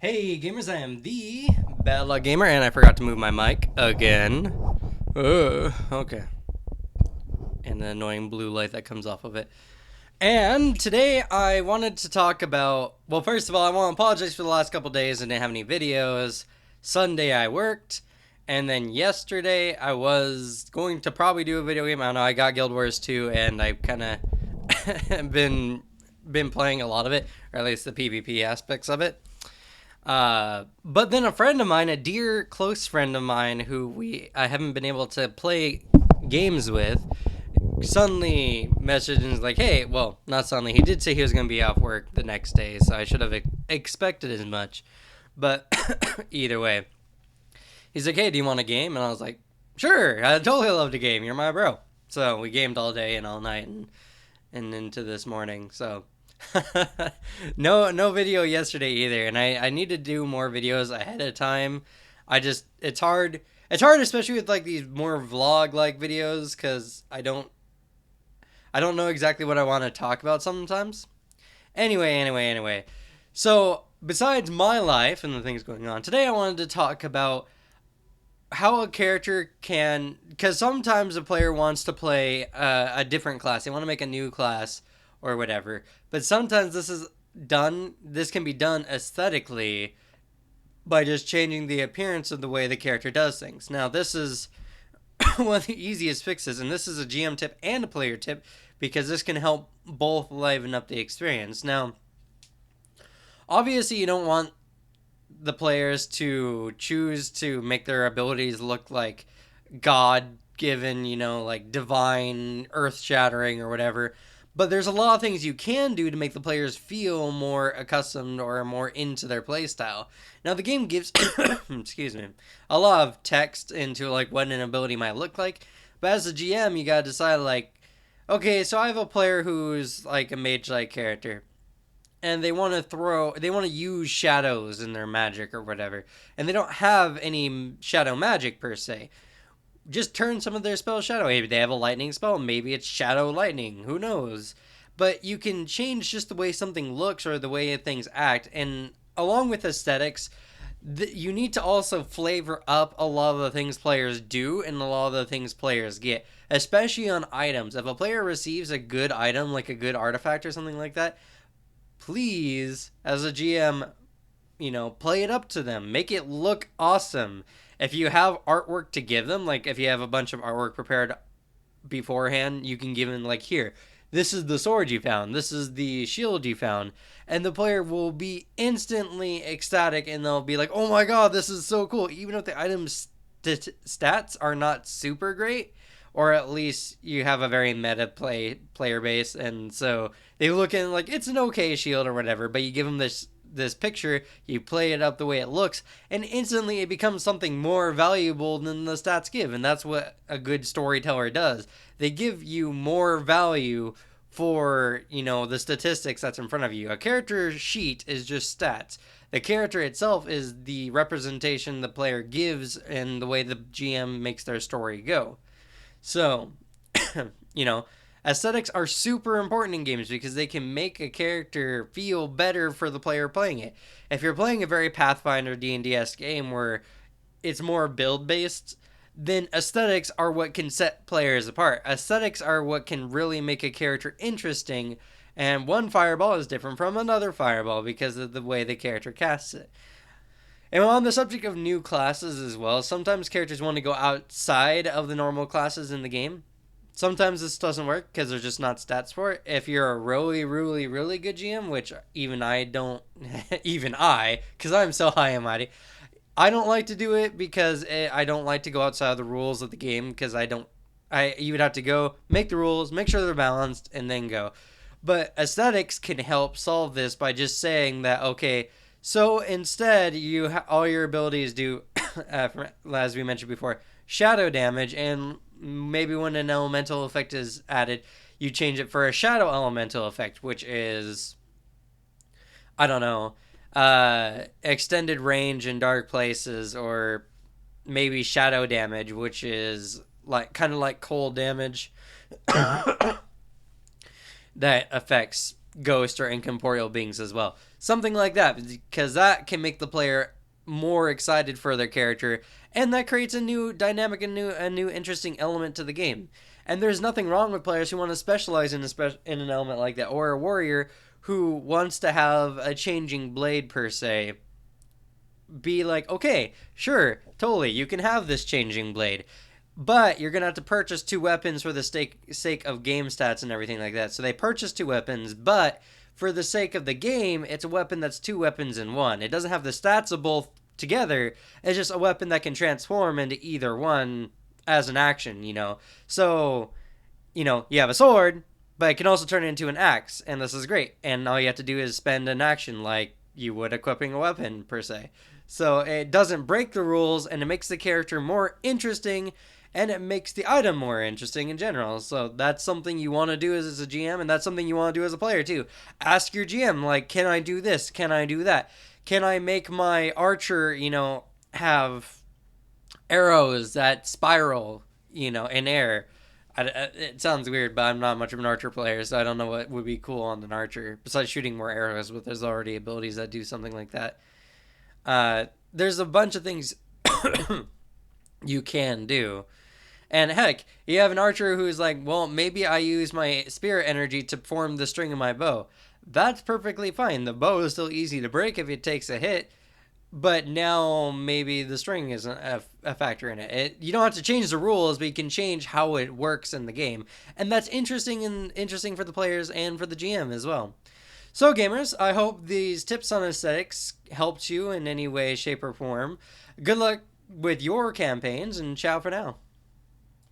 Hey gamers, I am the Bad Luck Gamer, and I forgot to move my mic again. Okay. And the annoying blue light that comes off of it. And today I wanted to talk about, well, first of all, I want to apologize for the last couple days I didn't have any videos. Sunday I worked, and then yesterday I was going to probably do a video game. I don't know, I got Guild Wars 2, and I've kind of been playing a lot of it, or at least the PvP aspects of it. But then a friend of mine, a dear close friend of mine, who I haven't been able to play games with, suddenly messaged and was like, "Hey, well, not suddenly. He did say he was going to be off work the next day, so I should have expected as much. But either way, he's like, "Hey, do you want a game?" And I was like, "Sure, I totally love to game. You're my bro." So we gamed all day and all night and into this morning. So no video yesterday either, and I need to do more videos ahead of time. It's hard especially with like these more vlog like videos because I don't know exactly what I want to talk about sometimes. Anyway, so besides my life and the things going on today, I wanted to talk about how a character can, because sometimes a player wants to play a different class. They want to make a new class or whatever. But sometimes this can be done aesthetically by just changing the appearance of the way the character does things. Now, this is one of the easiest fixes, and this is a GM tip and a player tip because this can help both liven up the experience. Now, obviously, you don't want the players to choose to make their abilities look like God given, like divine, earth shattering, or whatever. But there's a lot of things you can do to make the players feel more accustomed or more into their playstyle. Now, the game gives, excuse me, a lot of text into like what an ability might look like. But as a GM, you gotta decide like, okay, so I have a player who's like a mage-like character, and they want to use shadows in their magic or whatever, and they don't have any shadow magic per se. Just turn some of their spells shadow. Maybe they have a lightning spell, maybe it's shadow lightning, who knows. But you can change just the way something looks or the way things act, and along with aesthetics, you need to also flavor up a lot of the things players do and a lot of the things players get, especially on items. If a player receives a good item, like a good artifact or something like that, please, as a GM, play it up to them. Make it look awesome. If you have artwork to give them, like if you have a bunch of artwork prepared beforehand, you can give them, like, here, this is the sword you found, this is the shield you found. And the player will be instantly ecstatic and they'll be like, oh my god, this is so cool. Even if the item's stats are not super great, or at least you have a very meta player base, and so they look in like it's an okay shield or whatever, but you give them this picture, you play it up the way it looks, and instantly it becomes something more valuable than the stats give. And that's what a good storyteller does. They give you more value for, the statistics that's in front of you. A character sheet is just stats. The character itself is the representation the player gives and the way the GM makes their story go. So, you know, aesthetics are super important in games because they can make a character feel better for the player playing it. If you're playing a very Pathfinder D&D-esque game where it's more build based, then aesthetics are what can set players apart. Aesthetics are what can really make a character interesting, and one fireball is different from another fireball because of the way the character casts it. And on the subject of new classes as well, sometimes characters want to go outside of the normal classes in the game. Sometimes this doesn't work because there's just not stats for it. If you're a really, really, really good GM, which even I don't, even I, because I'm so high and mighty, I don't like to do it because I don't like to go outside of the rules of the game because you would have to go make the rules, make sure they're balanced, and then go. But aesthetics can help solve this by just saying that, okay, so instead all your abilities do, as we mentioned before, shadow damage, and maybe when an elemental effect is added, you change it for a shadow elemental effect, which is, I don't know, extended range in dark places, or maybe shadow damage, which is kind of like cold damage that affects ghost or incorporeal beings as well. Something like that, because that can make the player more excited for their character, and that creates a new dynamic, a new interesting element to the game. And there's nothing wrong with players who want to specialize in an element like that, or a warrior who wants to have a changing blade per se. Be like, okay, sure, totally, you can have this changing blade, but you're gonna have to purchase two weapons for the sake of game stats and everything like that. So they purchase two weapons, but for the sake of the game, it's a weapon that's two weapons in one. It doesn't have the stats of both together. It's just a weapon that can transform into either one as an action, you know. So, you know, you have a sword, but it can also turn into an axe, and this is great. And all you have to do is spend an action like you would equipping a weapon, per se. So it doesn't break the rules, and it makes the character more interesting, and it makes the item more interesting in general. So that's something you want to do as a GM, and that's something you want to do as a player too. Ask your GM, like, can I do this? Can I do that? Can I make my archer, you know, have arrows that spiral, you know, in air? It sounds weird, but I'm not much of an archer player, so I don't know what would be cool on an archer besides shooting more arrows. But there's already abilities that do something like that. There's a bunch of things you can do. And heck, you have an archer who's like, well, maybe I use my spirit energy to form the string of my bow. That's perfectly fine. The bow is still easy to break if it takes a hit, but now maybe the string isn't a factor in it. You don't have to change the rules, but you can change how it works in the game. And that's interesting for the players and for the GM as well. So, gamers, I hope these tips on aesthetics helped you in any way, shape, or form. Good luck with your campaigns, and ciao for now.